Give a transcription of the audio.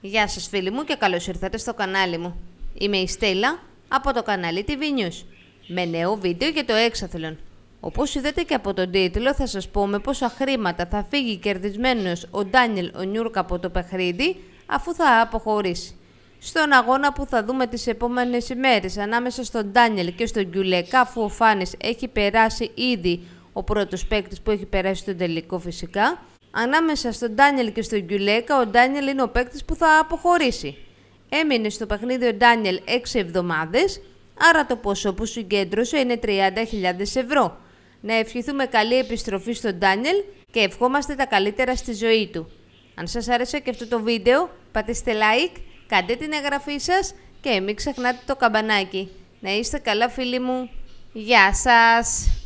Γεια σας φίλοι μου και καλώς ήρθατε στο κανάλι μου. Είμαι η Στέλλα από το κανάλι TV News με νέο βίντεο για το έξαθλον. Όπως είδατε και από τον τίτλο, θα σας πω με πόσα χρήματα θα φύγει κερδισμένος ο Ντάνιελ Ονιούρκα από το παιχνίδι αφού θα αποχωρήσει. Στον αγώνα που θα δούμε τις επόμενες ημέρες ανάμεσα στον Ντάνιελ και στον Γκιουλέκα, αφού ο Φάνης έχει περάσει ήδη, ο πρώτος παίκτης που έχει περάσει στον τελικό φυσικά. Ανάμεσα στον Ντάνιελ και στον Γκιουλέκα, ο Ντάνιελ είναι ο παίκτης που θα αποχωρήσει. Έμεινε στο παιχνίδι ο Ντάνιελ 6 εβδομάδες, άρα το ποσό που συγκέντρωσε είναι 30.000 ευρώ. Να ευχηθούμε καλή επιστροφή στον Ντάνιελ και ευχόμαστε τα καλύτερα στη ζωή του. Αν σας άρεσε και αυτό το βίντεο, πατήστε like, κάντε την εγγραφή σας και μην ξεχνάτε το καμπανάκι. Να είστε καλά φίλοι μου. Γεια σας!